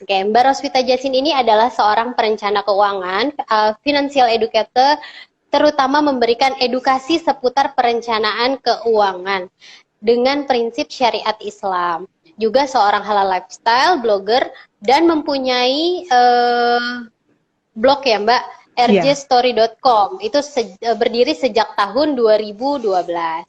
Oke, Mbak Roswita Jasin ini adalah seorang perencana keuangan, financial educator, terutama memberikan edukasi seputar perencanaan keuangan dengan prinsip syariat Islam. Juga seorang halal lifestyle, blogger, dan mempunyai blog ya Mbak, Iya. rjstory.com. Itu berdiri sejak tahun 2012.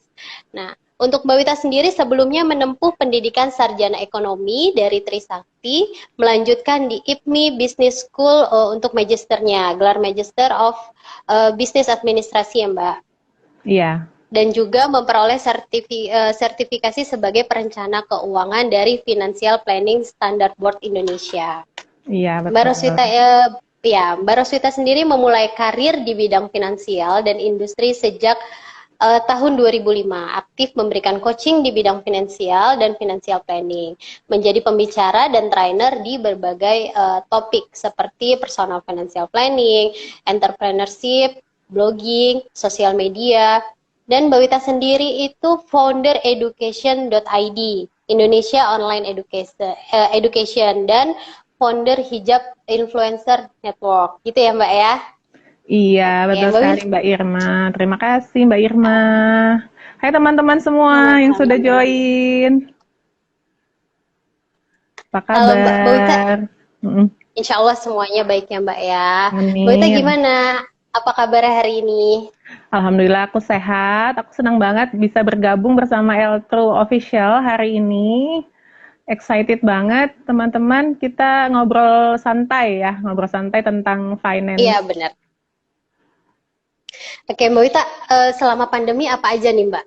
Nah, untuk Mbak Wita sendiri sebelumnya menempuh pendidikan sarjana ekonomi dari Trisakti, melanjutkan di IPMI Business School untuk magisternya, gelar Magister of Business Administrasi ya Mbak. Iya. Dan juga memperoleh sertifikasi sebagai perencana keuangan dari Financial Planning Standard Board Indonesia. Iya, Mbak betul. Roswita Mbak Roswita sendiri memulai karir di bidang finansial dan industri sejak tahun 2005, aktif memberikan coaching di bidang finansial dan financial planning, menjadi pembicara dan trainer di berbagai topik seperti personal financial planning, entrepreneurship, blogging, sosial media, dan Mbak Wita sendiri itu founder education.id, Indonesia Online Education, dan founder Hijab Influencer Network, gitu ya Mbak ya? Iya, Oke, betul Mbak sekali Wita, Mbak Irma. Terima kasih Mbak Irma. Hai teman-teman semua yang sama-sama. sudah join. Apa Halo Mbak Wita, kabar? Mm, insya Allah semuanya baik ya Mbak ya. Mbak Wita Amin. gimana? Apa kabar hari ini? Alhamdulillah aku sehat. Aku senang banget bisa bergabung bersama L2 Official hari ini. Excited banget teman-teman. Kita ngobrol santai ya, ngobrol santai tentang Iya finance. benar. Oke Mbak Wita, selama pandemi apa aja nih Mbak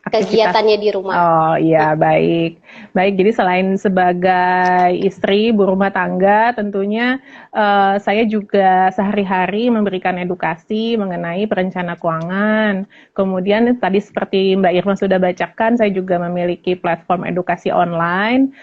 Aktivitas. kegiatannya di rumah? Oh iya, baik. Baik, jadi selain sebagai istri, ibu rumah tangga, tentunya saya juga sehari-hari memberikan edukasi mengenai perencana keuangan. Kemudian tadi seperti Mbak Irma sudah bacakan, saya juga memiliki platform edukasi online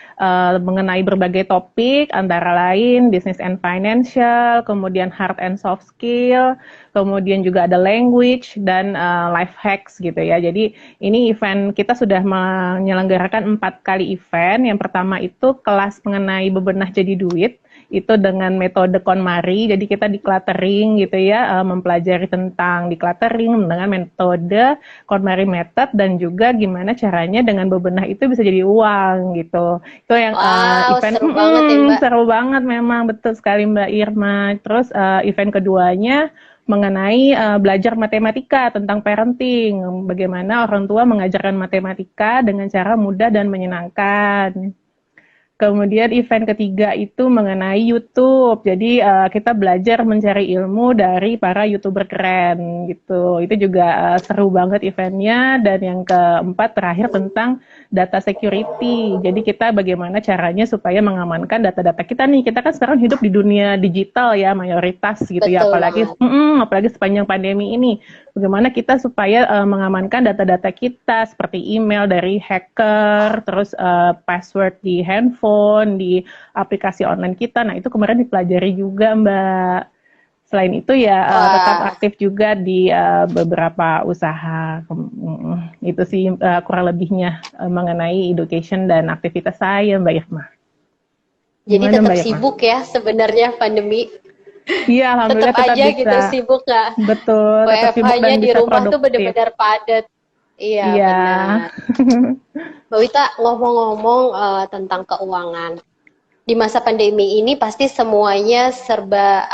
mengenai berbagai topik, antara lain business and financial, kemudian hard and soft skill, kemudian juga ada language dan life hacks gitu ya. Jadi ini event kita sudah menyelenggarakan 4 kali event. Yang pertama itu kelas mengenai bebenah jadi duit, itu dengan metode KonMari. Jadi kita decluttering gitu ya, mempelajari tentang decluttering dengan metode KonMari method dan juga gimana caranya dengan bebenah itu bisa jadi uang gitu. Itu yang Wow, event seru banget ya Mbak. seru banget memang, betul sekali Mbak Irma. Terus event keduanya mengenai belajar matematika tentang parenting, bagaimana orang tua mengajarkan matematika dengan cara mudah dan menyenangkan. Kemudian event ketiga itu mengenai YouTube. Jadi kita belajar mencari ilmu dari para YouTuber keren gitu. Itu juga seru banget eventnya. Dan yang keempat terakhir tentang data security. Jadi kita bagaimana caranya supaya mengamankan data-data kita nih. Kita kan sekarang hidup di dunia digital ya mayoritas gitu ya. Betul Apalagi banget. apalagi sepanjang pandemi ini. Bagaimana kita supaya mengamankan data-data kita seperti email dari hacker, terus password di handphone, di aplikasi online kita. Nah, itu kemarin dipelajari juga, Mbak. Selain itu ya tetap Wah, aktif juga di beberapa usaha. Itu sih kurang lebihnya mengenai education dan aktivitas saya, Mbak Irma. jadi Gimana, tetap Mbak Irma? sibuk ya sebenarnya pandemi. Iya, Tetap alhamdulillah tetap aja bisa. gitu sibuk nggak? Betul, tetap sibuk WFH-nya dan di bisa rumah tuh produktif. bener-bener padat. Iya Iya. benar. Mbak Wita ngomong-ngomong tentang keuangan. Di masa pandemi ini pasti semuanya serba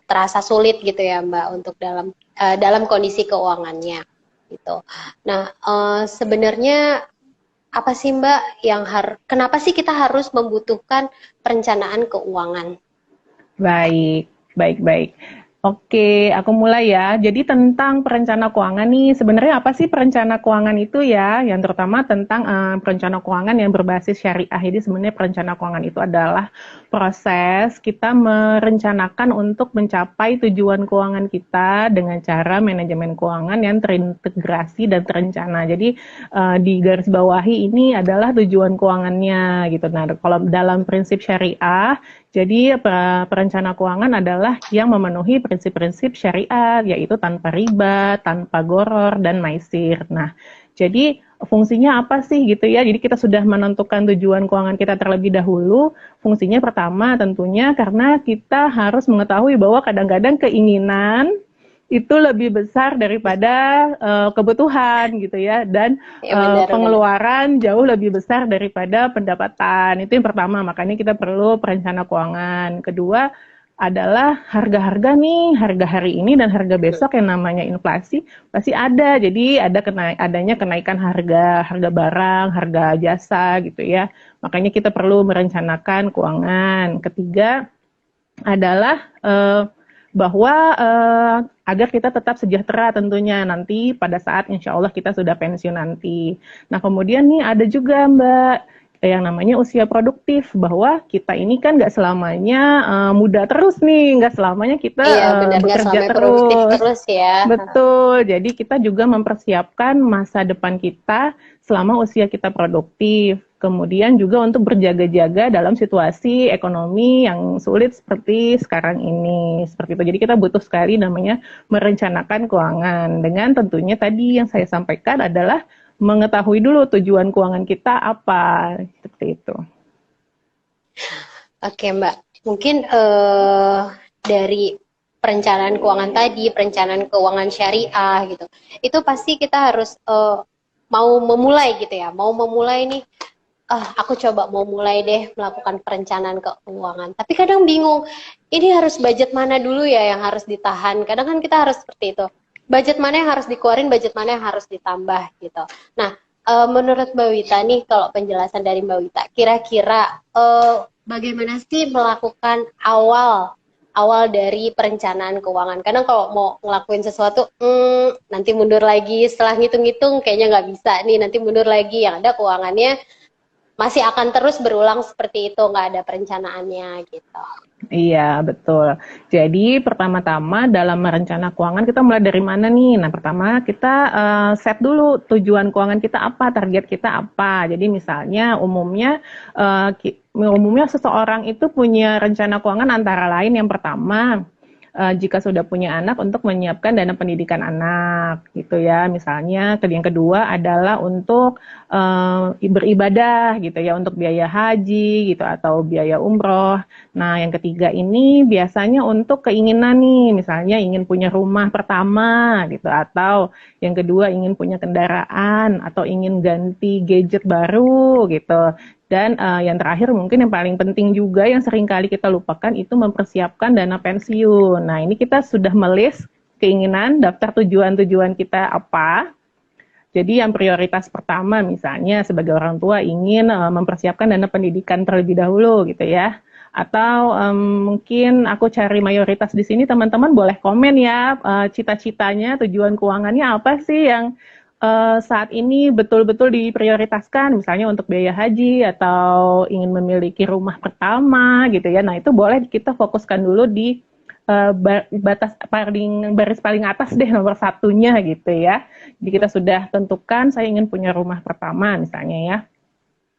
terasa sulit gitu ya Mbak untuk dalam kondisi keuangannya gitu. Nah, sebenarnya apa sih Mbak yang kenapa sih kita harus membutuhkan perencanaan keuangan? Baik, baik, baik. Oke, aku mulai ya. Jadi tentang perencana keuangan nih, sebenarnya apa sih perencana keuangan itu ya? Yang terutama tentang perencana keuangan yang berbasis syariah. Jadi sebenarnya perencana keuangan itu adalah proses kita merencanakan untuk mencapai tujuan keuangan kita dengan cara manajemen keuangan yang terintegrasi dan terencana. Jadi di garis bawahi ini adalah tujuan keuangannya gitu. Nah, kalau dalam prinsip syariah jadi perencana keuangan adalah yang memenuhi prinsip-prinsip syariat, yaitu tanpa riba, tanpa goror, dan maisir. Nah, jadi fungsinya apa sih gitu ya. Jadi kita sudah menentukan tujuan keuangan kita terlebih dahulu. Fungsinya pertama tentunya karena kita harus mengetahui bahwa kadang-kadang keinginan itu lebih besar daripada kebutuhan gitu ya, dan Ya benar-benar. pengeluaran jauh lebih besar daripada pendapatan. Itu yang pertama, makanya kita perlu perencana keuangan. Kedua adalah harga-harga nih, harga hari ini dan harga besok yang namanya inflasi pasti ada. Jadi adanya kenaikan harga, harga barang, harga jasa gitu ya. Makanya kita perlu merencanakan keuangan. Ketiga adalah bahwa agar kita tetap sejahtera tentunya nanti pada saat insya Allah kita sudah pensiun nanti. Nah kemudian nih ada juga Mbak yang namanya usia produktif, bahwa kita ini kan nggak selamanya muda terus nih, nggak selamanya kita Iya benar, nggak bekerja selamanya produktif terus. terus ya. Betul, jadi kita juga mempersiapkan masa depan kita selama usia kita produktif. Kemudian juga untuk berjaga-jaga dalam situasi ekonomi yang sulit seperti sekarang ini. Seperti itu. Jadi kita butuh sekali namanya merencanakan keuangan. Dengan tentunya tadi yang saya sampaikan adalah mengetahui dulu tujuan keuangan kita apa. Seperti itu. Oke Mbak, mungkin dari perencanaan keuangan tadi, perencanaan keuangan syariah gitu, itu pasti kita harus mau memulai gitu ya, mau memulai nih, aku coba mau mulai deh melakukan perencanaan keuangan. Tapi kadang bingung, ini harus budget mana dulu ya yang harus ditahan. Kadang kan kita harus seperti itu. Budget mana yang harus dikeluarin, budget mana yang harus ditambah gitu. Nah, menurut Mbak Wita nih, kalau penjelasan dari Mbak Wita, kira-kira bagaimana sih melakukan awal dari perencanaan keuangan? Kadang kalau mau ngelakuin sesuatu, nanti mundur lagi, setelah ngitung-ngitung kayaknya nggak bisa nih, nanti mundur lagi. Yang ada keuangannya masih akan terus berulang seperti itu, nggak ada perencanaannya gitu. Iya, betul. Jadi pertama-tama dalam merencana keuangan kita mulai dari mana nih? Nah, pertama kita set dulu tujuan keuangan kita apa, target kita apa. Jadi misalnya umumnya seseorang itu punya rencana keuangan antara lain yang pertama jika sudah punya anak untuk menyiapkan dana pendidikan anak gitu ya, misalnya. Yang kedua adalah untuk beribadah gitu ya, untuk biaya haji gitu atau biaya umroh. Nah yang ketiga ini biasanya untuk keinginan nih, misalnya ingin punya rumah pertama gitu, atau yang kedua ingin punya kendaraan, atau ingin ganti gadget baru gitu. Dan yang terakhir mungkin yang paling penting juga yang sering kali kita lupakan itu mempersiapkan dana pensiun. Nah ini kita sudah melis keinginan, daftar tujuan-tujuan kita apa. Jadi yang prioritas pertama misalnya sebagai orang tua ingin mempersiapkan dana pendidikan terlebih dahulu gitu ya. Atau mungkin aku cari mayoritas di sini, teman-teman boleh komen ya cita-citanya, tujuan keuangannya apa sih yang saat ini betul-betul diprioritaskan, misalnya untuk biaya haji atau ingin memiliki rumah pertama gitu ya. Nah itu boleh kita fokuskan dulu di baris paling atas deh, nomor satunya gitu ya. Jadi kita sudah tentukan saya ingin punya rumah pertama misalnya ya.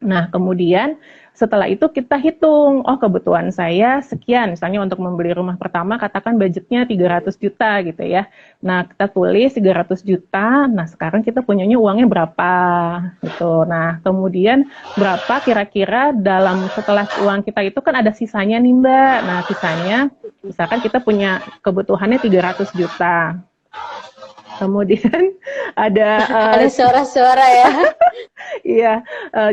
Nah, kemudian setelah itu kita hitung, oh kebutuhan saya sekian, misalnya untuk membeli rumah pertama, katakan budgetnya 300 juta gitu ya. Nah, kita tulis 300 juta, nah sekarang kita punyanya uangnya berapa gitu. Nah, kemudian berapa kira-kira setelah uang kita itu kan ada sisanya nih Mbak. Nah, sisanya, misalkan kita punya kebutuhannya 300 juta. Kemudian ada Ada suara-suara ya. Iya,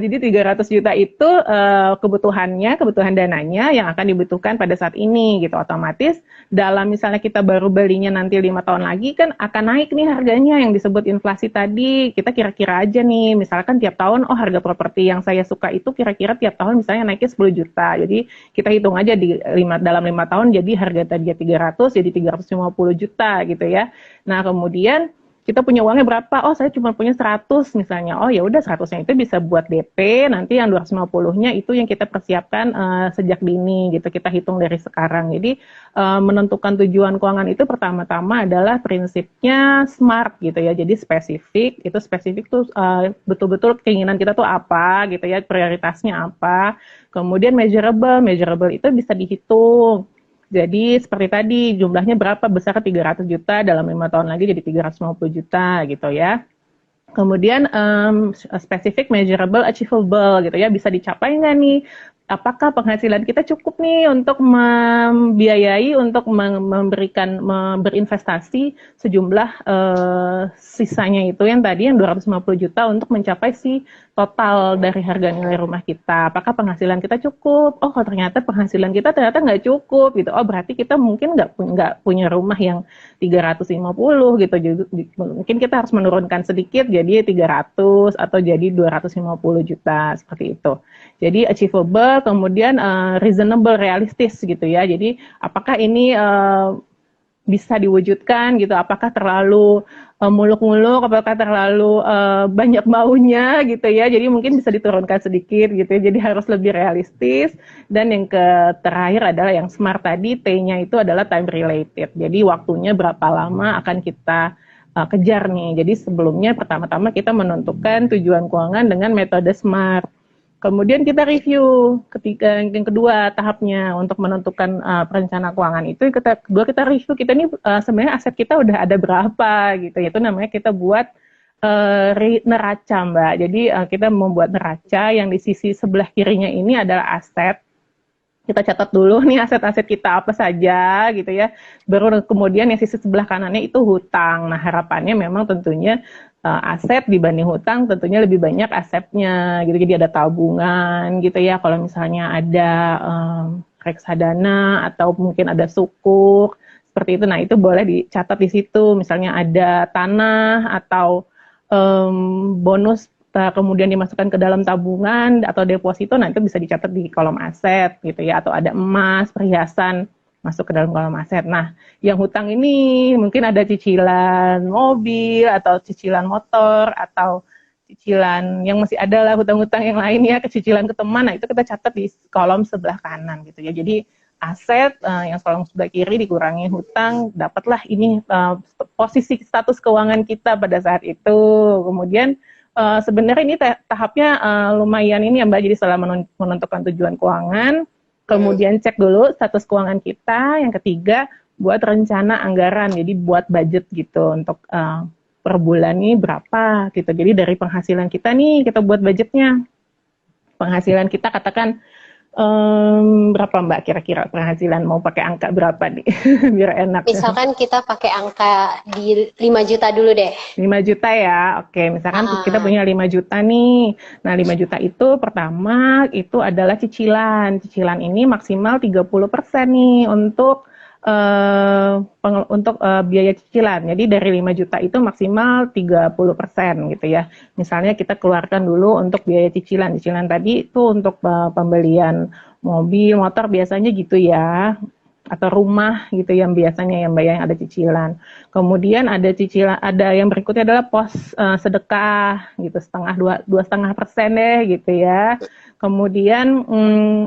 jadi 300 juta itu kebutuhan dananya yang akan dibutuhkan pada saat ini gitu. Otomatis dalam misalnya kita baru belinya nanti 5 tahun lagi kan akan naik nih harganya yang disebut inflasi tadi. Kita kira-kira aja nih, misalkan tiap tahun harga properti yang saya suka itu kira-kira tiap tahun misalnya naiknya 10 juta. Jadi kita hitung aja dalam 5 tahun jadi harga tadinya 300 jadi 350 juta gitu ya. Nah, kemudian kita punya uangnya berapa? Oh, saya cuma punya 100 misalnya. Oh, ya udah 100-nya itu bisa buat DP, nanti yang 250-nya itu yang kita persiapkan sejak dini gitu. Kita hitung dari sekarang. Jadi menentukan tujuan keuangan itu pertama-tama adalah prinsipnya SMART gitu ya. Jadi spesifik, itu spesifik tuh betul-betul keinginan kita tuh apa gitu ya, prioritasnya apa. Kemudian measurable itu bisa dihitung. Jadi seperti tadi jumlahnya berapa, besar 300 juta, dalam 5 tahun lagi jadi 350 juta gitu ya. Kemudian specific, measurable, achievable gitu ya, bisa dicapai nggak nih? Apakah penghasilan kita cukup nih untuk membiayai, untuk memberikan, berinvestasi sejumlah sisanya itu yang tadi yang 250 juta untuk mencapai si total dari harga nilai rumah kita. Apakah penghasilan kita cukup? Oh, ternyata penghasilan kita ternyata nggak cukup gitu. Oh, berarti kita mungkin nggak punya rumah yang 350 gitu. Mungkin kita harus menurunkan sedikit jadi 300 atau jadi 250 juta seperti itu. Jadi achievable, kemudian reasonable, realistis gitu ya. Jadi apakah ini bisa diwujudkan gitu? Apakah terlalu muluk-muluk? Apakah terlalu banyak maunya gitu ya? Jadi mungkin bisa diturunkan sedikit gitu ya. Jadi harus lebih realistis. Dan yang terakhir adalah yang smart tadi, T-nya itu adalah time related. Jadi waktunya berapa lama akan kita kejar nih. Jadi sebelumnya pertama-tama kita menentukan tujuan keuangan dengan metode SMART. Kemudian kita review ketika yang kedua tahapnya untuk menentukan perencana keuangan itu kita review kita nih sebenarnya aset kita udah ada berapa gitu, itu namanya kita buat neraca Mbak. Jadi kita membuat neraca yang di sisi sebelah kirinya ini adalah aset. Kita catat dulu nih aset-aset kita apa saja gitu ya. Baru kemudian yang sisi sebelah kanannya itu hutang. Nah harapannya memang tentunya aset dibanding hutang tentunya lebih banyak asetnya gitu. Jadi ada tabungan gitu ya. Kalau misalnya ada reksadana atau mungkin ada sukuk seperti itu. Nah itu boleh dicatat di situ. Misalnya ada tanah atau bonus kemudian dimasukkan ke dalam tabungan atau deposito, nah itu bisa dicatat di kolom aset gitu ya, atau ada emas, perhiasan masuk ke dalam kolom aset. Nah, yang hutang ini mungkin ada cicilan mobil atau cicilan motor atau cicilan yang masih ada lah hutang-hutang yang lainnya, cicilan ke teman, nah itu kita catat di kolom sebelah kanan gitu ya. Jadi aset yang kolom sebelah kiri dikurangi hutang, dapatlah ini posisi status keuangan kita pada saat itu. Kemudian sebenarnya ini tahapnya lumayan ini ya Mbak, jadi setelah menentukan tujuan keuangan, kemudian cek dulu status keuangan kita, yang ketiga buat rencana anggaran, jadi buat budget gitu untuk per bulan nih berapa gitu. Jadi dari penghasilan kita nih kita buat budgetnya. Penghasilan kita katakan berapa Mbak kira-kira penghasilan, mau pakai angka berapa nih biar enak. Misalkan kita pakai angka di 5 juta dulu deh. 5 juta ya, oke. Misalkan kita punya 5 juta nih. Nah 5 juta itu pertama itu adalah cicilan. Cicilan ini maksimal 30% nih untuk biaya cicilan. Jadi dari 5 juta itu maksimal 30% gitu ya. Misalnya kita keluarkan dulu untuk biaya cicilan. Cicilan tadi itu untuk pembelian mobil, motor biasanya gitu ya. Atau rumah gitu yang biasanya yang bayar yang ada cicilan. Kemudian ada cicilan, ada yang berikutnya adalah pos sedekah gitu, 2,5% deh gitu ya. Kemudian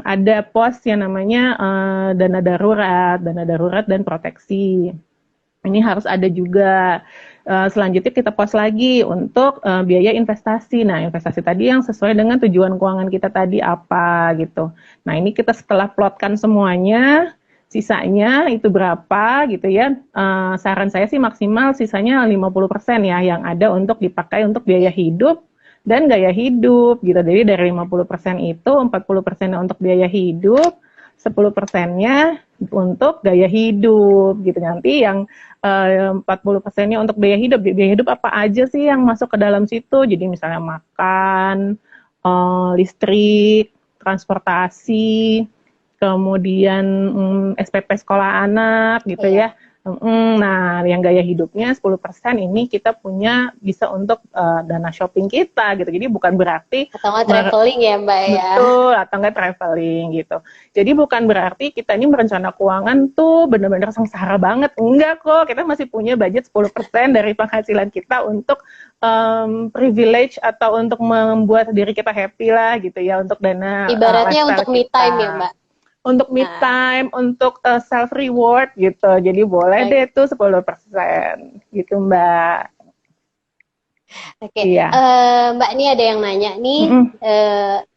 ada pos yang namanya dana darurat dan proteksi. Ini harus ada juga. Selanjutnya kita pos lagi untuk biaya investasi. Nah, investasi tadi yang sesuai dengan tujuan keuangan kita tadi apa gitu. Nah, ini kita setelah plotkan semuanya, sisanya itu berapa gitu ya. Saran saya sih maksimal sisanya 50% ya yang ada untuk dipakai untuk biaya hidup dan gaya hidup gitu. Jadi dari 50% itu 40% untuk biaya hidup, 10%-nya untuk gaya hidup gitu. Nanti yang 40%-nya untuk biaya hidup. Biaya hidup apa aja sih yang masuk ke dalam situ? Jadi misalnya makan, listrik, transportasi, kemudian SPP sekolah anak gitu ya. Nah, yang gaya hidupnya 10% ini kita punya bisa untuk dana shopping kita gitu. Jadi bukan berarti atau nggak traveling ya Mbak ya. Betul, atau nggak traveling gitu. Jadi bukan berarti kita ini merencana keuangan tuh benar-benar sengsara banget. Enggak kok, kita masih punya budget 10% dari penghasilan kita untuk privilege atau untuk membuat diri kita happy lah gitu ya, untuk dana ibaratnya untuk me time ya Mbak. Untuk me time, untuk self reward gitu. Jadi boleh deh tuh 10% gitu Mbak. Oke, Mbak ini ada yang nanya nih,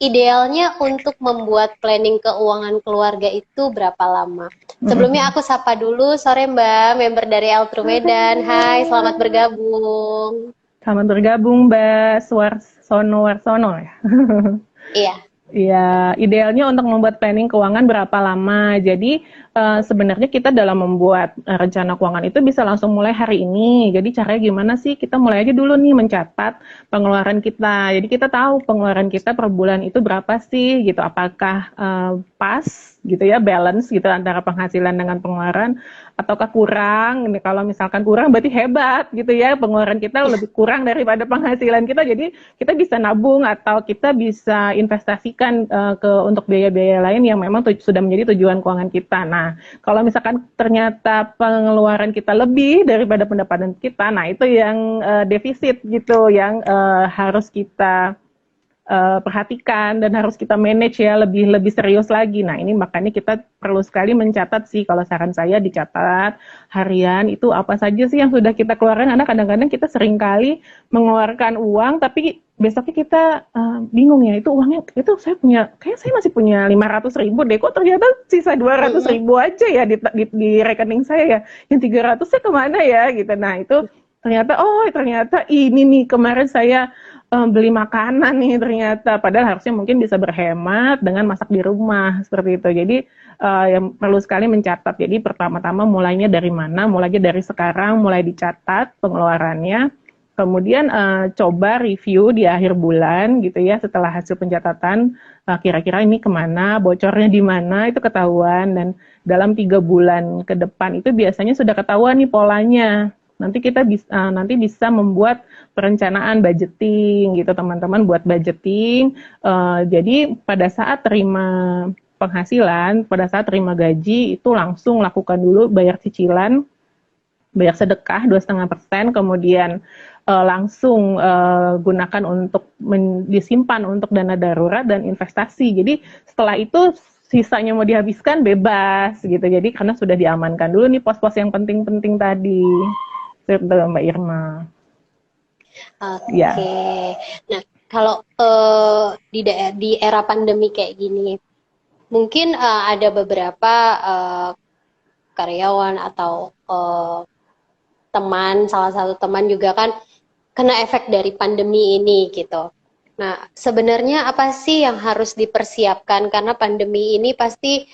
idealnya untuk membuat planning keuangan keluarga itu berapa lama? Sebelumnya aku sapa dulu, sore Mbak, member dari Altru Medan. Hai, selamat bergabung. Selamat bergabung Mbak Warsono ya. Iya. Iya, idealnya untuk membuat planning keuangan berapa lama. Jadi sebenarnya kita dalam membuat rencana keuangan itu bisa langsung mulai hari ini. Jadi caranya gimana sih? Kita mulai aja dulu nih mencatat pengeluaran kita. Jadi kita tahu pengeluaran kita per bulan itu berapa sih gitu. Apakah pas gitu ya, balance gitu antara penghasilan dengan pengeluaran, ataukah kurang. Kalau misalkan kurang berarti hebat gitu ya, pengeluaran kita lebih kurang daripada penghasilan kita. Jadi kita bisa nabung atau kita bisa investasikan untuk biaya-biaya lain yang memang sudah menjadi tujuan keuangan kita. Nah, kalau misalkan ternyata pengeluaran kita lebih daripada pendapatan kita, nah itu yang defisit gitu, yang harus kita perhatikan dan harus kita manage ya lebih serius lagi. Nah ini makanya kita perlu sekali mencatat sih, kalau saran saya dicatat harian itu apa saja sih yang sudah kita keluarkan, karena kadang-kadang kita sering kali mengeluarkan uang tapi besoknya kita bingung ya, itu uangnya itu saya punya, kayak saya masih punya 500.000 deh, kok ternyata sisa 200.000 aja ya di rekening saya ya, yang 300 saya kemana ya gitu. Nah itu ternyata ini nih kemarin saya beli makanan nih ternyata, padahal harusnya mungkin bisa berhemat dengan masak di rumah seperti itu. Jadi yang perlu sekali mencatat. Jadi pertama-tama mulainya dari mana? Mulainya dari sekarang, mulai dicatat pengeluarannya. Kemudian coba review di akhir bulan gitu ya, setelah hasil pencatatan kira-kira ini kemana, bocornya di mana itu ketahuan, dan dalam 3 bulan ke depan itu biasanya sudah ketahuan nih polanya. Nanti kita bisa membuat perencanaan budgeting gitu, teman-teman, buat budgeting. Jadi pada saat terima penghasilan, pada saat terima gaji itu langsung lakukan dulu bayar cicilan, bayar sedekah 2,5%, kemudian langsung gunakan untuk disimpan untuk dana darurat dan investasi. Jadi setelah itu sisanya mau dihabiskan bebas gitu. Jadi karena sudah diamankan dulu nih pos-pos yang penting-penting tadi. Itu Mbak Irma. Oke. Ya. Nah, kalau di era pandemi kayak gini, mungkin ada beberapa karyawan atau salah satu teman juga kan kena efek dari pandemi ini gitu. Nah, sebenarnya apa sih yang harus dipersiapkan, karena pandemi ini pasti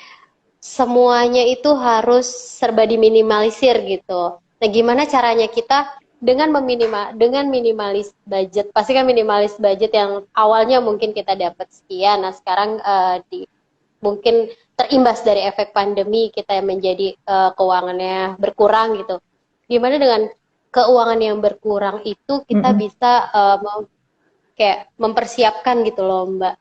semuanya itu harus serba diminimalisir gitu. Nah, gimana caranya kita dengan minimalis budget, pasti kan minimalis budget yang awalnya mungkin kita dapat sekian, nah sekarang mungkin terimbas dari efek pandemi kita menjadi keuangannya berkurang gitu. Gimana dengan keuangan yang berkurang itu kita bisa kayak mempersiapkan gitu loh Mbak.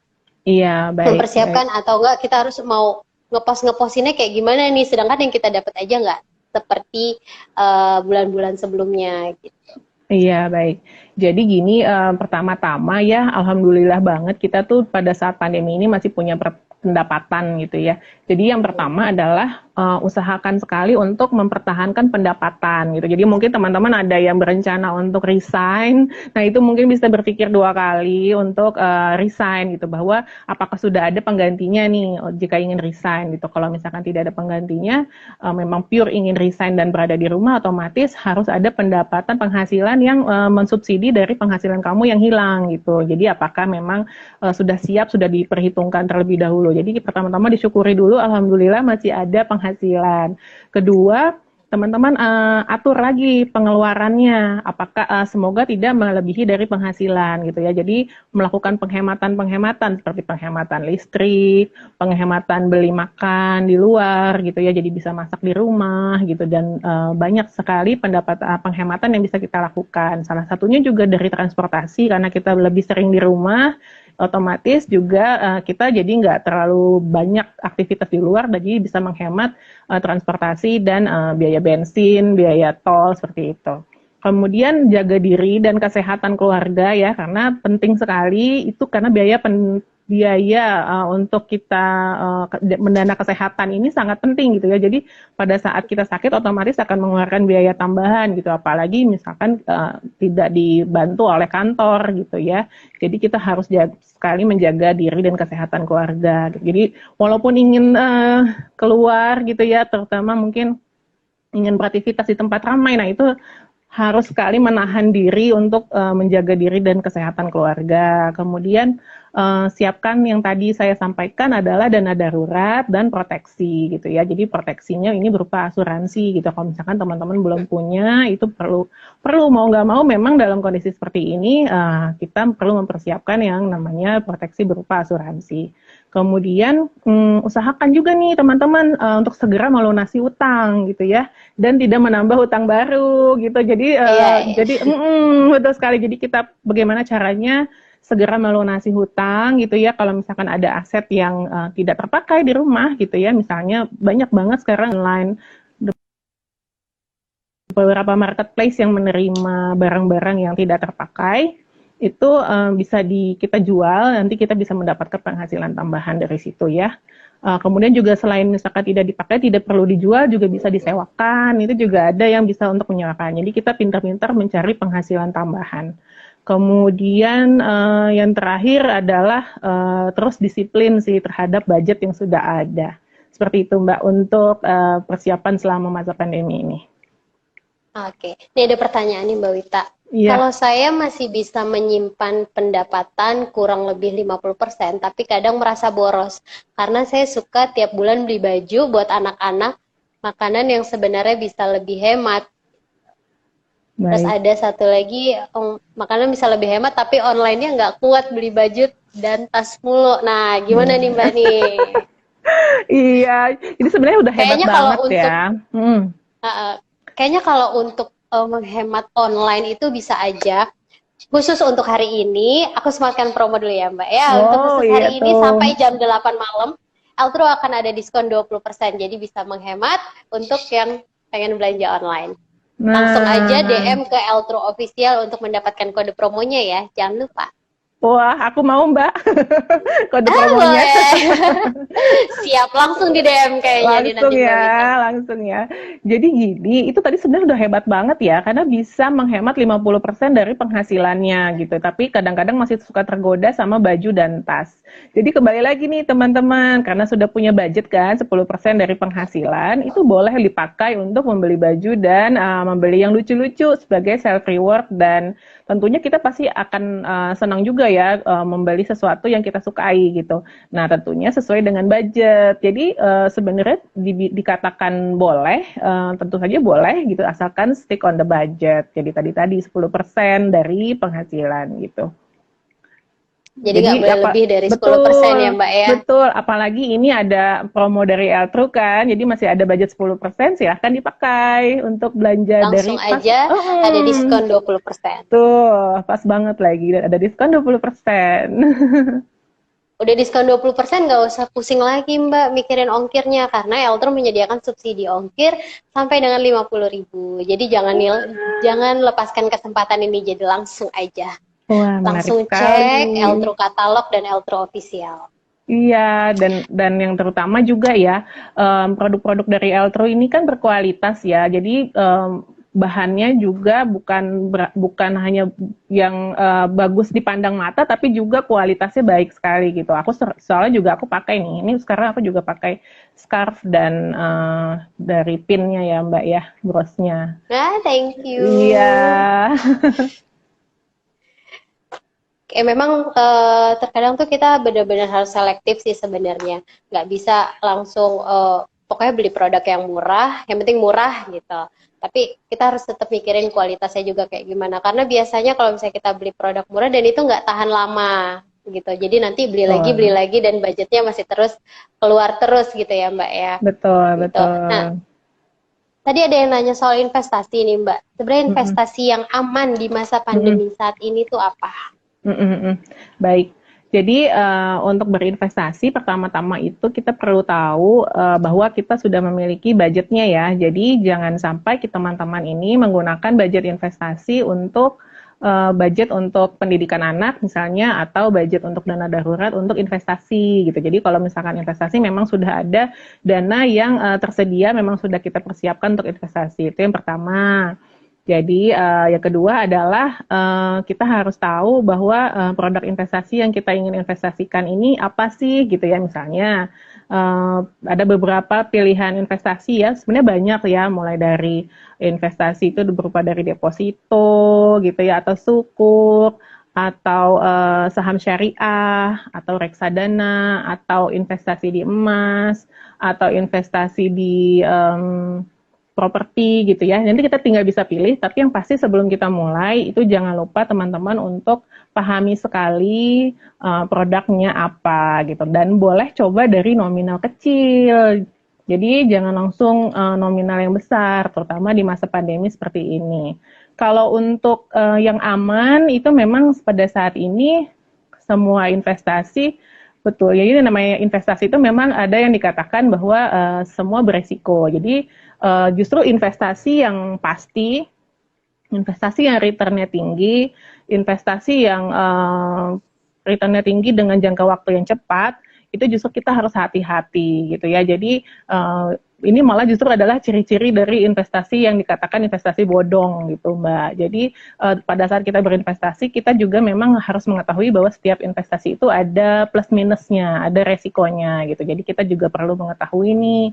Iya, baik. Mempersiapkan atau enggak kita harus mau ngeposinnya kayak gimana nih, sedangkan yang kita dapat aja nggak seperti bulan-bulan sebelumnya gitu. Iya, baik. Jadi gini, pertama-tama ya, alhamdulillah banget kita tuh pada saat pandemi ini masih punya pendapatan gitu ya. Jadi yang pertama adalah usahakan sekali untuk mempertahankan pendapatan gitu. Jadi mungkin teman-teman ada yang berencana untuk resign, nah itu mungkin bisa berpikir 2 kali untuk resign gitu, bahwa apakah sudah ada penggantinya nih jika ingin resign gitu. Kalau misalkan tidak ada penggantinya, memang pure ingin resign dan berada di rumah, otomatis harus ada pendapatan penghasilan yang mensubsidi dari penghasilan kamu yang hilang gitu. Jadi apakah memang sudah siap, sudah diperhitungkan terlebih dahulu. Jadi pertama-tama disyukuri dulu, alhamdulillah masih ada penghasilan. Kedua, teman-teman atur lagi pengeluarannya, apakah semoga tidak melebihi dari penghasilan gitu ya. Jadi melakukan penghematan seperti penghematan listrik, penghematan beli makan di luar gitu ya, jadi bisa masak di rumah gitu, dan banyak sekali penghematan yang bisa kita lakukan. Salah satunya juga dari transportasi, karena kita lebih sering di rumah, otomatis juga kita jadi nggak terlalu banyak aktivitas di luar, jadi bisa menghemat transportasi dan biaya bensin, biaya tol, seperti itu. Kemudian jaga diri dan kesehatan keluarga ya, karena penting sekali itu, karena biaya untuk kita mendana kesehatan ini sangat penting gitu ya. Jadi pada saat kita sakit otomatis akan mengeluarkan biaya tambahan gitu, apalagi misalkan tidak dibantu oleh kantor gitu ya. Jadi kita harus sekali menjaga diri dan kesehatan keluarga. Jadi walaupun ingin keluar gitu ya, terutama mungkin ingin beraktivitas di tempat ramai, nah itu harus sekali menahan diri untuk menjaga diri dan kesehatan keluarga. Kemudian siapkan yang tadi saya sampaikan adalah dana darurat dan proteksi gitu ya. Jadi proteksinya ini berupa asuransi gitu. Kalau misalkan teman-teman belum punya, itu perlu mau nggak mau memang dalam kondisi seperti ini kita perlu mempersiapkan yang namanya proteksi berupa asuransi. Kemudian usahakan juga nih teman-teman untuk segera melunasi utang gitu ya, dan tidak menambah utang baru gitu. Jadi betul sekali. Jadi kita bagaimana caranya segera melunasi hutang gitu ya. Kalau misalkan ada aset yang tidak terpakai di rumah gitu ya, misalnya banyak banget sekarang online beberapa marketplace yang menerima barang-barang yang tidak terpakai, itu bisa kita jual, nanti kita bisa mendapatkan penghasilan tambahan dari situ ya. Kemudian juga selain misalkan tidak dipakai, tidak perlu dijual, juga bisa disewakan, itu juga ada yang bisa untuk menyewakan. Jadi kita pintar-pintar mencari penghasilan tambahan. Kemudian yang terakhir adalah terus disiplin sih terhadap budget yang sudah ada. Seperti itu Mbak, untuk persiapan selama masa pandemi ini. Oke, ini ada pertanyaan nih Mbak Wita. Iya. Kalau saya masih bisa menyimpan pendapatan kurang lebih 50%, tapi kadang merasa boros. Karena saya suka tiap bulan beli baju buat anak-anak, makanan yang sebenarnya bisa lebih hemat. Baik. Terus ada satu lagi, makanan bisa lebih hemat, tapi online-nya nggak kuat beli baju dan tas mulu. Nah, gimana nih Mbak nih? Iya, ini sebenarnya udah hebat banget ya. Kayaknya kalau untuk menghemat online itu bisa aja. Khusus untuk hari ini, aku sematkan promo dulu ya Mbak ya. Untuk khusus hari ini sampai jam 8 malam, Eltro akan ada diskon 20%. Jadi bisa menghemat untuk yang pengen belanja online. Langsung aja DM ke Eltro Official untuk mendapatkan kode promonya ya. Jangan lupa. Wah, aku mau Mbak. Kode promonya. Siap, langsung di DM kayaknya. Langsung ya. Jadi gini, itu tadi sebenarnya udah hebat banget ya, karena bisa menghemat 50% dari penghasilannya gitu. Tapi kadang-kadang masih suka tergoda sama baju dan tas. Jadi kembali lagi nih teman-teman, karena sudah punya budget kan 10% dari penghasilan, itu boleh dipakai untuk membeli baju dan membeli yang lucu-lucu sebagai self reward, dan tentunya kita pasti akan senang juga ya membeli sesuatu yang kita sukai gitu. Nah, tentunya sesuai dengan budget. Jadi sebenarnya dikatakan boleh, tentu saja boleh gitu, asalkan stick on the budget. Jadi tadi 10% dari penghasilan gitu. Jadi nggak boleh lebih dari 10% ya Mbak ya? Betul, apalagi ini ada promo dari Eltro kan, jadi masih ada budget 10%, silahkan dipakai untuk belanja. Langsung dari aja ada diskon 20%. Tuh, pas banget lagi, ada diskon 20%. Udah diskon 20%, nggak usah pusing lagi Mbak mikirin ongkirnya, karena Eltro menyediakan subsidi ongkir sampai dengan 50.000. Jadi jangan lepaskan kesempatan ini, jadi langsung aja. Wah, langsung cek Eltro katalog dan Eltro official. Iya, dan yang terutama juga ya, produk-produk dari Eltro ini kan berkualitas ya. Jadi bahannya juga bukan hanya yang bagus dipandang mata, tapi juga kualitasnya baik sekali gitu. Aku soalnya juga aku pakai nih. Ini sekarang aku juga pakai scarf dan dari pinnya ya Mbak ya, brosnya. Thank you. Iya. Memang terkadang tuh kita benar-benar harus selektif sih sebenarnya. Nggak bisa langsung pokoknya beli produk yang murah, yang penting murah gitu. Tapi kita harus tetap mikirin kualitasnya juga kayak gimana. Karena biasanya kalau misalnya kita beli produk murah dan itu nggak tahan lama gitu. Jadi nanti beli lagi dan budgetnya masih terus keluar terus gitu ya Mbak ya. Betul, gitu. betul. Nah, tadi ada yang nanya soal investasi nih Mbak. Sebenarnya investasi yang aman di masa pandemi saat ini tuh apa? Baik, jadi untuk berinvestasi pertama-tama itu kita perlu tahu bahwa kita sudah memiliki budgetnya ya. Jadi jangan sampai teman-teman ini menggunakan budget investasi untuk budget untuk pendidikan anak misalnya, atau budget untuk dana darurat untuk investasi gitu. Jadi kalau misalkan investasi memang sudah ada dana yang tersedia, memang sudah kita persiapkan untuk investasi. Itu yang pertama. Jadi yang kedua adalah kita harus tahu bahwa produk investasi yang kita ingin investasikan ini apa sih gitu ya. Misalnya ada beberapa pilihan investasi ya, sebenarnya banyak ya, mulai dari investasi itu berupa dari deposito gitu ya, atau sukuk, atau saham syariah, atau reksadana, atau investasi di emas, atau investasi di properti gitu ya. Nanti kita tinggal bisa pilih, tapi yang pasti sebelum kita mulai itu jangan lupa teman-teman untuk pahami sekali produknya apa gitu, dan boleh coba dari nominal kecil. Jadi jangan langsung nominal yang besar, terutama di masa pandemi seperti ini. Kalau untuk yang aman itu memang pada saat ini semua investasi betul. Jadi namanya investasi itu memang ada yang dikatakan bahwa semua beresiko. Jadi justru investasi yang pasti, investasi yang returnnya tinggi, investasi yang returnnya tinggi dengan jangka waktu yang cepat, itu justru kita harus hati-hati gitu ya. Jadi ini malah justru adalah ciri-ciri dari investasi yang dikatakan investasi bodong gitu, Mbak. Jadi pada saat kita berinvestasi, kita juga memang harus mengetahui bahwa setiap investasi itu ada plus minusnya, ada resikonya gitu. Jadi kita juga perlu mengetahui nih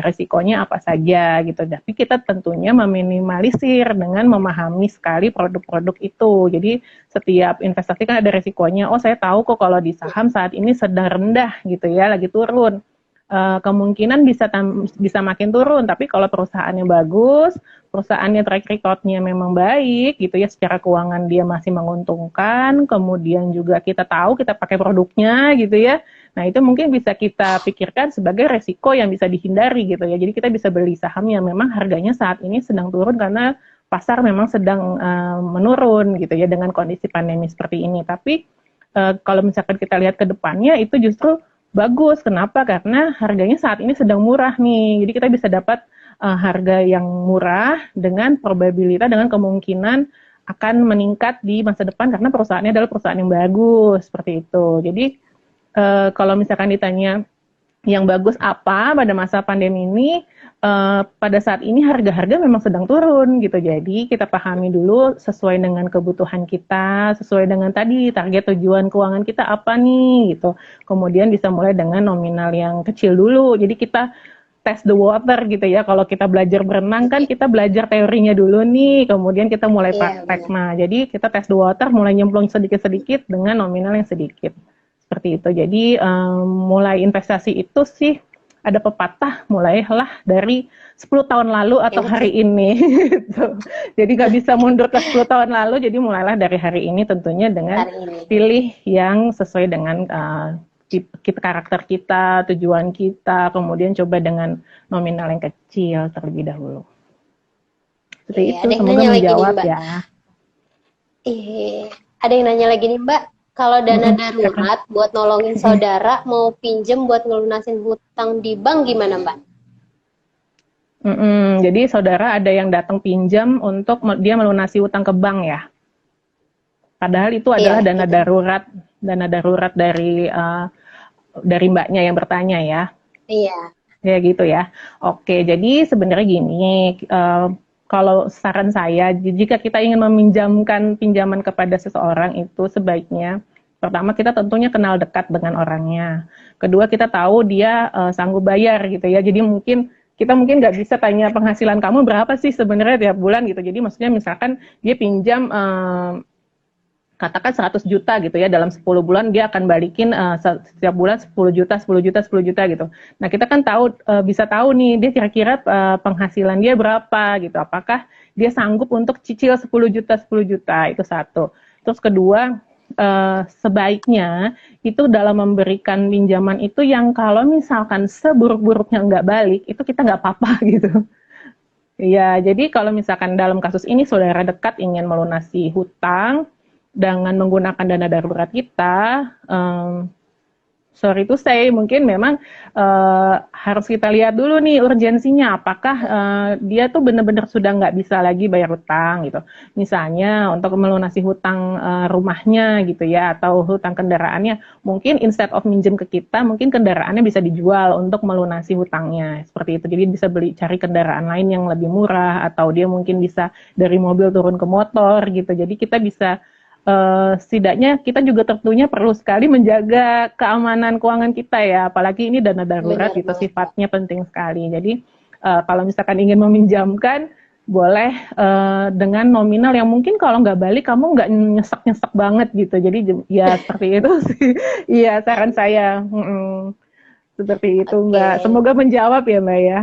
resikonya apa saja gitu. Tapi kita tentunya meminimalisir dengan memahami sekali produk-produk itu. Jadi setiap investasi kan ada resikonya. Oh, saya tahu kok kalau di saham saat ini sedang rendah gitu ya, lagi turun. Kemungkinan bisa makin turun, tapi kalau perusahaannya bagus, perusahaannya track record-nya memang baik gitu ya, secara keuangan dia masih menguntungkan, kemudian juga kita tahu kita pakai produknya gitu ya. Nah, itu mungkin bisa kita pikirkan sebagai resiko yang bisa dihindari gitu ya. Jadi kita bisa beli saham yang memang harganya saat ini sedang turun karena pasar memang sedang menurun gitu ya dengan kondisi pandemi seperti ini. Tapi kalau misalkan kita lihat ke depannya itu justru bagus. Kenapa? Karena harganya saat ini sedang murah nih. Jadi kita bisa dapat harga yang murah dengan probabilitas, dengan kemungkinan akan meningkat di masa depan karena perusahaannya adalah perusahaan yang bagus seperti itu. Jadi kalau misalkan ditanya yang bagus apa pada masa pandemi ini, pada saat ini harga-harga memang sedang turun gitu. Jadi kita pahami dulu sesuai dengan kebutuhan kita, sesuai dengan tadi target tujuan keuangan kita apa nih gitu. Kemudian bisa mulai dengan nominal yang kecil dulu. Jadi kita test the water gitu ya. Kalau kita belajar berenang kan kita belajar teorinya dulu nih, kemudian kita mulai praktek. Nah, jadi kita test the water, mulai nyemplung sedikit-sedikit dengan nominal yang sedikit. Seperti itu. Jadi mulai investasi itu sih ada pepatah, mulailah dari 10 tahun lalu atau hari ini. Gitu. Jadi nggak bisa mundur ke 10 tahun lalu, jadi mulailah dari hari ini tentunya dengan pilih yang sesuai dengan karakter kita, tujuan kita, kemudian coba dengan nominal yang kecil terlebih dahulu. Seperti itu, semoga menjawab ya. Ada yang nanya lagi nih Mbak, kalau dana darurat buat nolongin saudara mau pinjem buat ngelunasin hutang di bank gimana Mbak? Jadi saudara ada yang datang pinjam untuk dia melunasi hutang ke bank ya. Padahal itu adalah dana darurat dari mbaknya yang bertanya ya. Iya. Ya gitu ya. Oke, jadi sebenarnya gini, kalau saran saya, jika kita ingin meminjamkan pinjaman kepada seseorang itu sebaiknya, pertama kita tentunya kenal dekat dengan orangnya. Kedua kita tahu dia sanggup bayar gitu ya. Jadi kita mungkin nggak bisa tanya penghasilan kamu berapa sih sebenarnya tiap bulan gitu. Jadi maksudnya misalkan dia pinjam katakan 100 juta gitu ya, dalam 10 bulan dia akan balikin setiap bulan 10 juta, 10 juta, 10 juta gitu. Nah kita kan bisa tahu nih dia kira-kira penghasilan dia berapa gitu. Apakah dia sanggup untuk cicil 10 juta, 10 juta, itu satu. Terus kedua, sebaiknya itu dalam memberikan pinjaman itu yang kalau misalkan seburuk-buruknya nggak balik, itu kita nggak apa-apa gitu. Ya, jadi kalau misalkan dalam kasus ini saudara dekat ingin melunasi hutang, dengan menggunakan dana darurat kita, sorry to say, mungkin memang harus kita lihat dulu nih urgensinya, apakah dia tuh benar-benar sudah nggak bisa lagi bayar hutang gitu. Misalnya untuk melunasi hutang rumahnya gitu ya, atau hutang kendaraannya, mungkin instead of minjem ke kita, mungkin kendaraannya bisa dijual untuk melunasi hutangnya, seperti itu. Jadi bisa cari kendaraan lain yang lebih murah, atau dia mungkin bisa dari mobil turun ke motor gitu. Jadi kita bisa setidaknya kita juga tentunya perlu sekali menjaga keamanan keuangan kita ya, apalagi ini dana darurat Benar itu banget, Mbak. sifatnya penting sekali. Jadi kalau misalkan ingin meminjamkan, boleh dengan nominal yang mungkin kalau nggak balik kamu nggak nyesek-nyesek banget gitu. Jadi ya seperti itu sih. Iya saran saya. Seperti itu Oke. Mbak. Semoga menjawab ya Mbak ya.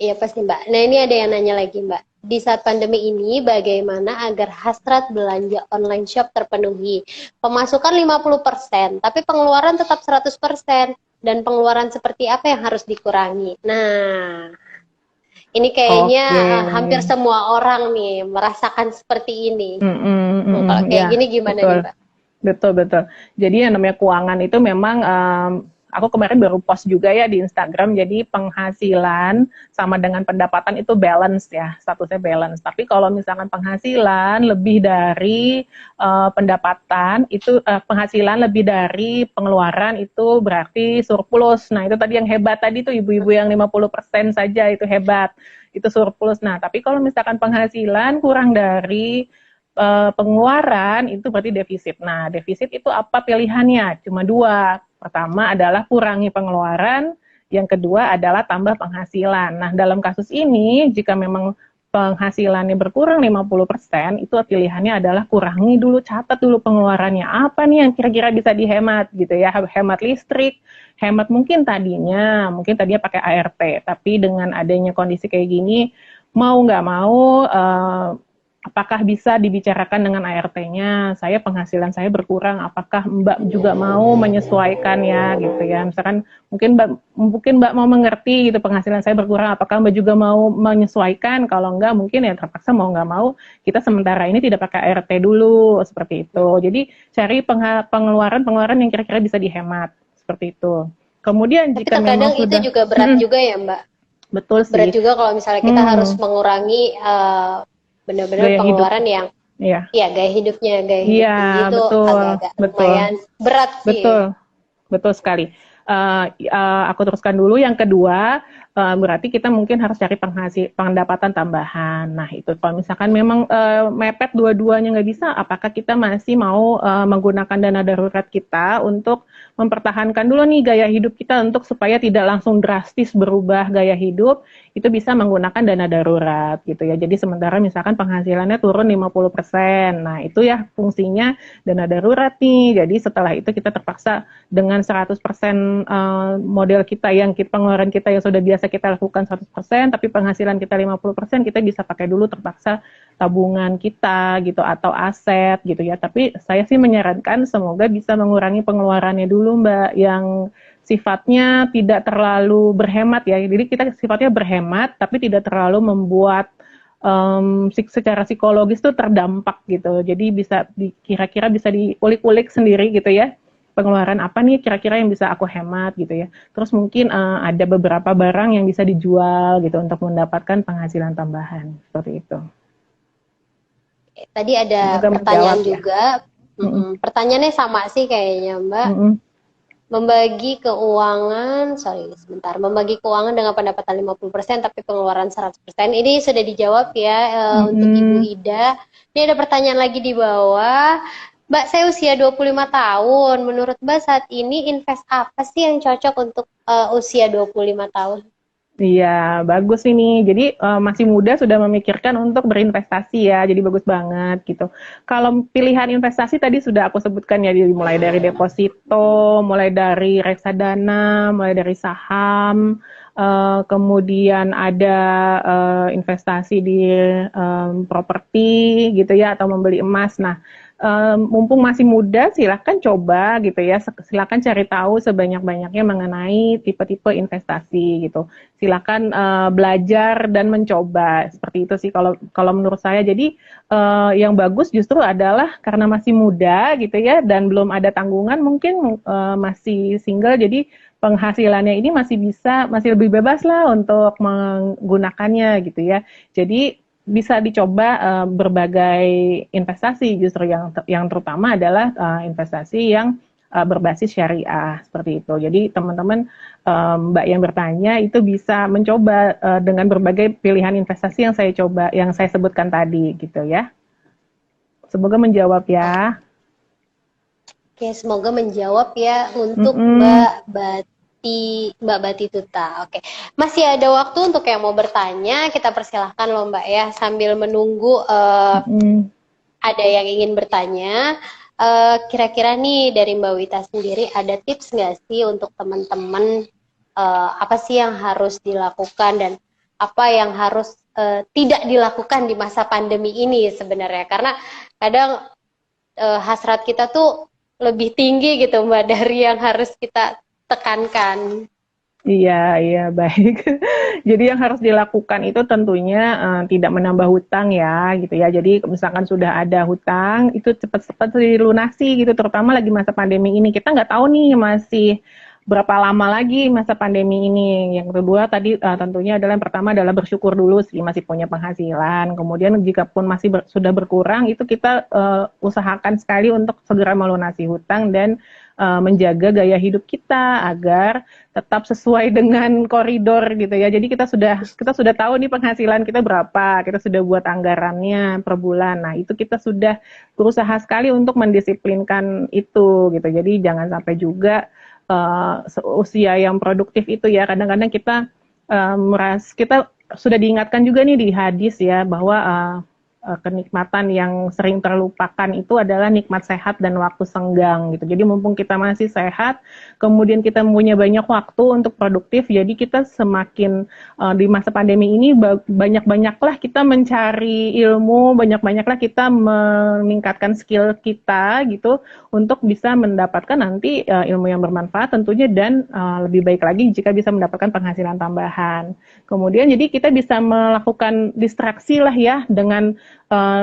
Iya pasti Mbak. Nah ini ada yang nanya lagi Mbak. Di saat pandemi ini bagaimana agar hasrat belanja online shop terpenuhi? Pemasukan 50%, tapi pengeluaran tetap 100%. Dan pengeluaran seperti apa yang harus dikurangi? Nah, ini kayaknya Oke. hampir semua orang nih merasakan seperti ini. Kalau kayak Ya, gini gimana nih betul. Mbak? Betul, betul. Jadi yang namanya keuangan itu memang aku kemarin baru post juga ya di Instagram. Jadi penghasilan sama dengan pendapatan itu balance ya, statusnya balance. Tapi kalau misalkan penghasilan lebih dari pendapatan itu penghasilan lebih dari pengeluaran itu berarti surplus. Nah, itu tadi yang hebat tadi tuh ibu-ibu yang 50% saja itu hebat. Itu surplus. Nah, tapi kalau misalkan penghasilan kurang dari pengeluaran itu berarti defisit. Nah, defisit itu apa pilihannya? Cuma dua. Pertama adalah kurangi pengeluaran, yang kedua adalah tambah penghasilan. Nah, dalam kasus ini jika memang penghasilannya berkurang 50%, itu pilihannya adalah kurangi dulu, catat dulu pengeluarannya. Apa nih yang kira-kira bisa dihemat gitu ya? Hemat listrik, hemat mungkin tadinya pakai ART, tapi dengan adanya kondisi kayak gini, mau nggak mau apakah bisa dibicarakan dengan ART-nya, saya penghasilan saya berkurang, apakah Mbak juga mau menyesuaikan ya gitu ya. Misalkan mungkin Mbak mau mengerti gitu penghasilan saya berkurang, apakah Mbak juga mau menyesuaikan? Kalau enggak mungkin ya terpaksa mau nggak mau kita sementara ini tidak pakai ART dulu seperti itu. Jadi cari pengeluaran yang kira-kira bisa dihemat seperti itu. Kemudian Tapi jika memang terkadang itu sudah juga berat juga ya Mbak. betul Berat sih. juga kalau misalnya kita harus mengurangi benar-benar Gaya hidup. pengeluaran yang Iya. ya gaya hidup Iya, tinggi itu betul, agak-agak betul. lumayan berat Betul, sih. betul sekali. Aku teruskan dulu. Yang kedua, berarti kita mungkin harus cari pendapatan tambahan. Nah, itu kalau misalkan memang mepet dua-duanya nggak bisa, apakah kita masih mau menggunakan dana darurat kita untuk mempertahankan dulu nih gaya hidup kita untuk supaya tidak langsung drastis berubah gaya hidup, itu bisa menggunakan dana darurat gitu ya. Jadi sementara misalkan penghasilannya turun 50%. Nah, itu ya fungsinya dana darurat nih. Jadi setelah itu kita terpaksa dengan 100% model kita pengeluaran kita yang sudah biasa kita lakukan 100%, tapi penghasilan kita 50%, kita bisa pakai dulu terpaksa tabungan kita gitu atau aset gitu ya. Tapi saya sih menyarankan semoga bisa mengurangi pengeluarannya dulu Mbak, yang sifatnya tidak terlalu berhemat ya. Jadi kita sifatnya berhemat tapi tidak terlalu membuat secara psikologis tuh terdampak gitu. Jadi kira-kira bisa diulik-ulik sendiri gitu ya. Pengeluaran apa nih kira-kira yang bisa aku hemat gitu ya. Terus mungkin ada beberapa barang yang bisa dijual gitu untuk mendapatkan penghasilan tambahan seperti itu. Tadi ada Semoga pertanyaan menjawab ya. juga. Pertanyaannya sama sih kayaknya Mbak. Membagi keuangan dengan pendapatan 50% tapi pengeluaran 100%. Ini sudah dijawab ya untuk Ibu Ida. Ini ada pertanyaan lagi di bawah. Mbak, saya usia 25 tahun. Menurut Mbak saat ini invest apa sih yang cocok untuk usia 25 tahun? Iya, bagus ini. Jadi masih muda sudah memikirkan untuk berinvestasi ya. Jadi bagus banget gitu. Kalau pilihan investasi tadi sudah aku sebutkan ya, mulai dari deposito, mulai dari reksadana, mulai dari saham, kemudian ada investasi di properti gitu ya, atau membeli emas. Nah, mumpung masih muda, silahkan coba gitu ya. Silahkan cari tahu sebanyak-banyaknya mengenai tipe-tipe investasi gitu. Silakan belajar dan mencoba seperti itu sih kalau menurut saya. Jadi yang bagus justru adalah karena masih muda gitu ya dan belum ada tanggungan, mungkin masih single, jadi penghasilannya ini masih lebih bebas lah untuk menggunakannya gitu ya. Jadi bisa dicoba berbagai investasi, justru yang terutama adalah investasi yang berbasis syariah seperti itu. Jadi teman-teman Mbak yang bertanya itu bisa mencoba dengan berbagai pilihan investasi yang saya sebutkan tadi gitu ya. Semoga menjawab ya. Oke, semoga menjawab ya untuk Mbak Batituta. Oke, masih ada waktu untuk yang mau bertanya. Kita persilahkan loh Mbak ya, sambil menunggu ada yang ingin bertanya. Kira-kira nih dari Mbak Wita sendiri ada tips nggak sih untuk teman-teman apa sih yang harus dilakukan dan apa yang harus tidak dilakukan di masa pandemi ini sebenarnya? Karena kadang hasrat kita tuh lebih tinggi gitu Mbak dari yang harus kita tekankan. Iya, iya, baik. Jadi yang harus dilakukan itu tentunya tidak menambah hutang ya, gitu ya. Jadi misalkan sudah ada hutang, itu cepat-cepat dilunasi gitu, terutama lagi masa pandemi ini. Kita nggak tahu nih masih berapa lama lagi masa pandemi ini. Yang kedua tadi tentunya adalah yang pertama adalah bersyukur dulu sih masih punya penghasilan. Kemudian jika pun masih sudah berkurang, itu kita usahakan sekali untuk segera melunasi hutang dan menjaga gaya hidup kita agar tetap sesuai dengan koridor gitu ya. Jadi kita sudah tahu nih penghasilan kita berapa, kita sudah buat anggarannya per bulan. Nah, itu kita sudah berusaha sekali untuk mendisiplinkan itu gitu. Jadi jangan sampai juga usia yang produktif itu ya. Kadang-kadang kita kita sudah diingatkan juga nih di hadis ya bahwa kenikmatan yang sering terlupakan itu adalah nikmat sehat dan waktu senggang gitu. Jadi mumpung kita masih sehat, kemudian kita punya banyak waktu untuk produktif, jadi kita semakin di masa pandemi ini banyak-banyaklah kita mencari ilmu, banyak-banyaklah kita meningkatkan skill kita gitu untuk bisa mendapatkan nanti ilmu yang bermanfaat tentunya dan lebih baik lagi jika bisa mendapatkan penghasilan tambahan. Kemudian jadi kita bisa melakukan distraksi lah ya dengan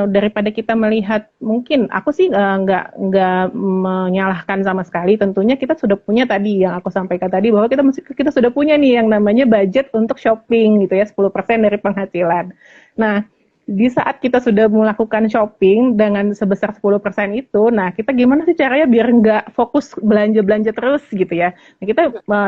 daripada kita melihat, mungkin aku sih nggak menyalahkan sama sekali. Tentunya kita sudah punya tadi yang aku sampaikan tadi bahwa kita sudah punya nih yang namanya budget untuk shopping gitu ya, 10% dari penghasilan. Nah, di saat kita sudah melakukan shopping dengan sebesar 10% itu, nah kita gimana sih caranya biar nggak fokus belanja-belanja terus gitu ya. Nah, kita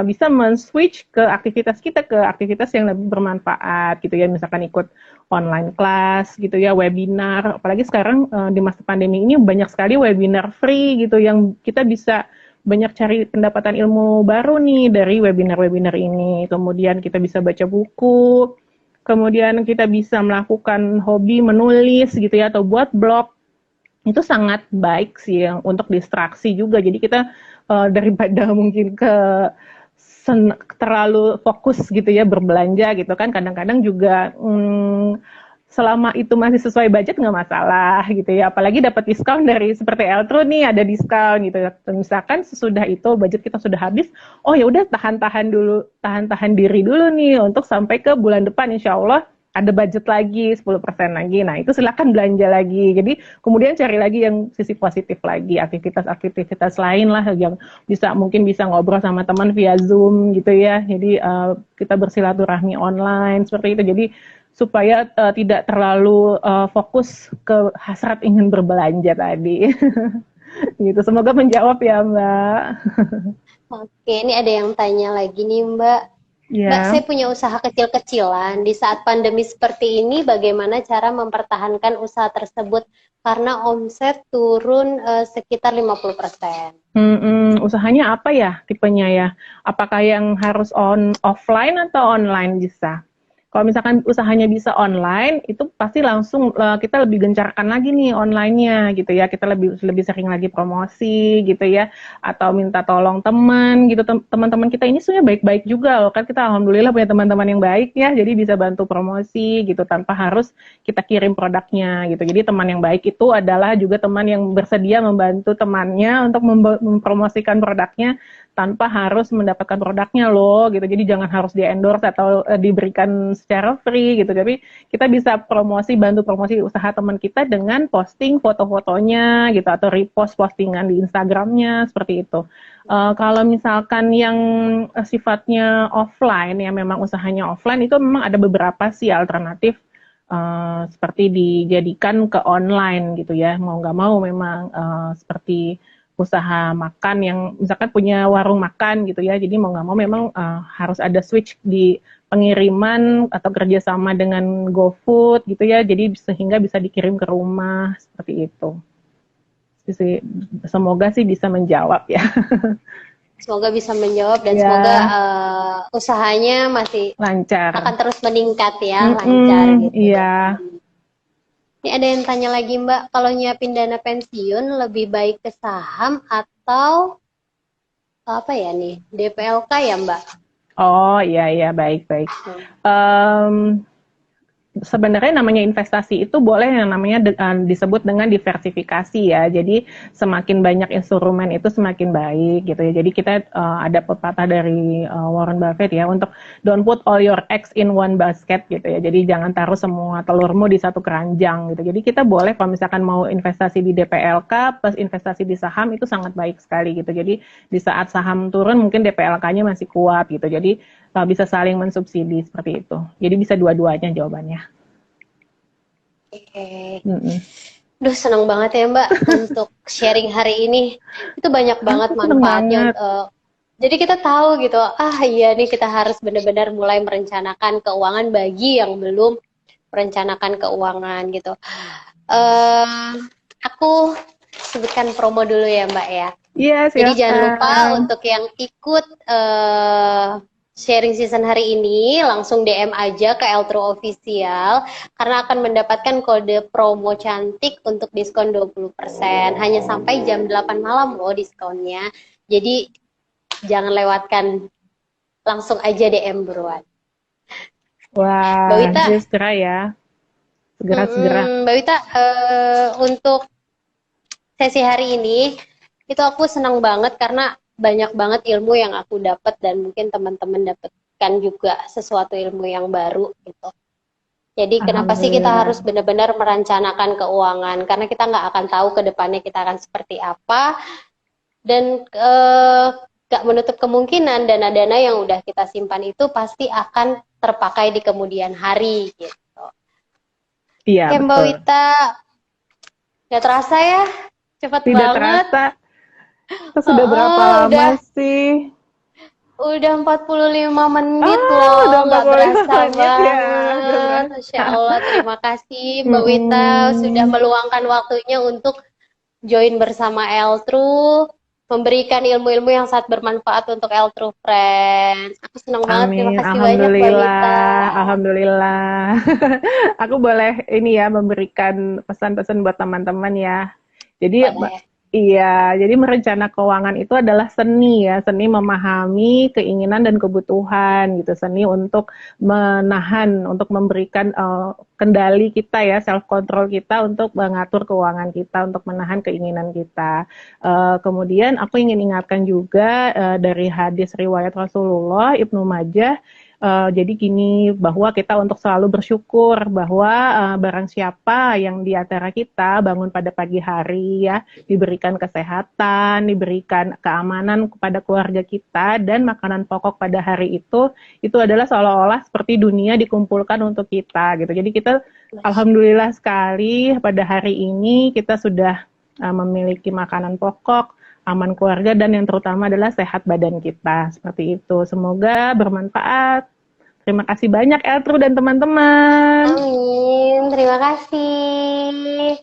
bisa men-switch ke aktivitas kita, ke aktivitas yang lebih bermanfaat gitu ya, misalkan ikut online class gitu ya, webinar, apalagi sekarang di masa pandemi ini banyak sekali webinar free gitu yang kita bisa banyak cari pendapatan ilmu baru nih dari webinar-webinar ini. Kemudian kita bisa baca buku, kemudian kita bisa melakukan hobi menulis gitu ya, atau buat blog. Itu sangat baik sih untuk distraksi juga. Jadi kita daripada mungkin terlalu fokus gitu ya berbelanja gitu kan, kadang-kadang juga selama itu masih sesuai budget nggak masalah gitu ya, apalagi dapat diskon dari seperti Eltro nih, ada diskon gitu ya. Misalkan sesudah itu budget kita sudah habis, oh ya udah tahan diri dulu nih untuk sampai ke bulan depan, insya Allah ada budget lagi 10% lagi. Nah, itu silakan belanja lagi. Jadi kemudian cari lagi yang sisi positif lagi, aktivitas lain lah yang mungkin bisa ngobrol sama teman via Zoom gitu ya. Jadi kita bersilaturahmi online seperti itu. Jadi supaya tidak terlalu fokus ke hasrat ingin berbelanja tadi. Gitu. Semoga menjawab ya, Mbak. Oke, ini ada yang tanya lagi nih, Mbak. Yeah. Mbak, saya punya usaha kecil-kecilan. Di saat pandemi seperti ini, bagaimana cara mempertahankan usaha tersebut? Karena omset turun sekitar 50%. Usahanya apa ya tipenya ya? Apakah yang harus offline atau online bisa? Kalau misalkan usahanya bisa online, itu pasti langsung kita lebih gencarkan lagi nih online-nya gitu ya. Kita lebih sering lagi promosi gitu ya, atau minta tolong teman gitu. Teman-teman kita ini sebenarnya baik-baik juga loh kan, kita alhamdulillah punya teman-teman yang baik ya. Jadi bisa bantu promosi gitu tanpa harus kita kirim produknya gitu. Jadi teman yang baik itu adalah juga teman yang bersedia membantu temannya untuk mempromosikan produknya tanpa harus mendapatkan produknya loh gitu. Jadi jangan harus di-endorse atau diberikan secara free gitu. Tapi kita bisa bantu promosi usaha teman kita dengan posting foto-fotonya gitu, atau repost postingan di Instagramnya seperti itu. Kalau misalkan yang sifatnya offline, yang memang usahanya offline, itu memang ada beberapa sih alternatif seperti dijadikan ke online gitu ya. Mau nggak mau memang seperti usaha makan yang misalkan punya warung makan gitu ya, jadi mau nggak mau memang harus ada switch di pengiriman atau kerjasama dengan GoFood gitu ya, jadi sehingga bisa dikirim ke rumah seperti itu. Semoga sih bisa menjawab ya. Semoga bisa menjawab dan Ya, semoga usahanya masih lancar. akan terus meningkat ya, lancar gitu Iya. deh. Ini ada yang tanya lagi Mbak, kalau nyiapin dana pensiun lebih baik ke saham atau apa ya nih, DPLK ya Mbak? Oh iya iya, baik baik. Em, Sebenarnya namanya investasi itu boleh yang namanya disebut dengan diversifikasi ya. Jadi semakin banyak instrumen itu semakin baik gitu ya. Jadi kita ada pepatah dari Warren Buffett ya untuk don't put all your eggs in one basket gitu ya. Jadi jangan taruh semua telurmu di satu keranjang gitu. Jadi kita boleh kalau misalkan mau investasi di DPLK plus investasi di saham itu sangat baik sekali gitu. Jadi di saat saham turun mungkin DPLK-nya masih kuat gitu. Jadi bisa saling mensubsidi seperti itu. Jadi bisa dua-duanya jawabannya. Oke. Mm-mm. Duh, senang banget ya Mbak untuk sharing hari ini. Itu banyak banget Aku seneng manfaatnya. banget. Jadi kita tahu gitu, iya nih kita harus benar-benar mulai merencanakan keuangan bagi yang belum merencanakan keuangan gitu. Eh, aku sebutkan promo dulu ya Mbak ya. Iya, Jadi jangan lupa silakan. untuk yang ikut sharing season hari ini, langsung DM aja ke Eltro Official, karena akan mendapatkan kode promo cantik untuk diskon 20%. Hanya sampai jam 8 malam loh diskonnya. Jadi jangan lewatkan, langsung aja DM buruan. Mbak Wah, Wita, jadi segera ya. Segera-segera. Mbak Wita, untuk sesi hari ini itu aku senang banget karena banyak banget ilmu yang aku dapat dan mungkin teman-teman dapatkan juga sesuatu ilmu yang baru gitu. Jadi kenapa sih kita Alhamdulillah. harus benar-benar merencanakan keuangan? Karena kita nggak akan tahu ke depannya kita akan seperti apa dan nggak menutup kemungkinan dana-dana yang udah kita simpan itu pasti akan terpakai di kemudian hari gitu. Iya, Oke Mbak betul. Wita, nggak terasa ya, cepat Tidak banget. terasa. Sudah berapa lama Udah sih? Udah 45 menit Ah, udah loh, nggak 45 berasa menit ya. Gak banget. berasa. Masya Allah, terima kasih Mbak Wita sudah Mm-mm. meluangkan waktunya untuk join bersama Eltru, memberikan ilmu-ilmu yang sangat bermanfaat untuk Eltru Friends. Aku senang banget, terima Amin. kasih banyak Mbak Wita. Alhamdulillah. Alhamdulillah. Aku boleh ini ya memberikan pesan-pesan buat teman-teman ya. Jadi Boleh. iya, jadi merencana keuangan itu adalah seni ya, seni memahami keinginan dan kebutuhan gitu, seni untuk menahan, untuk memberikan kendali kita ya, self control kita untuk mengatur keuangan kita, untuk menahan keinginan kita. Kemudian aku ingin ingatkan juga dari hadis riwayat Rasulullah Ibnu Majah. Jadi gini, bahwa kita untuk selalu bersyukur bahwa barang siapa yang di antara kita bangun pada pagi hari ya, diberikan kesehatan, diberikan keamanan kepada keluarga kita, dan makanan pokok pada hari itu adalah seolah-olah seperti dunia dikumpulkan untuk kita gitu. Jadi kita alhamdulillah sekali pada hari ini kita sudah memiliki makanan pokok, aman keluarga, dan yang terutama adalah sehat badan kita. Seperti itu. Semoga bermanfaat. Terima kasih banyak Eltru dan teman-teman. Amin, terima kasih.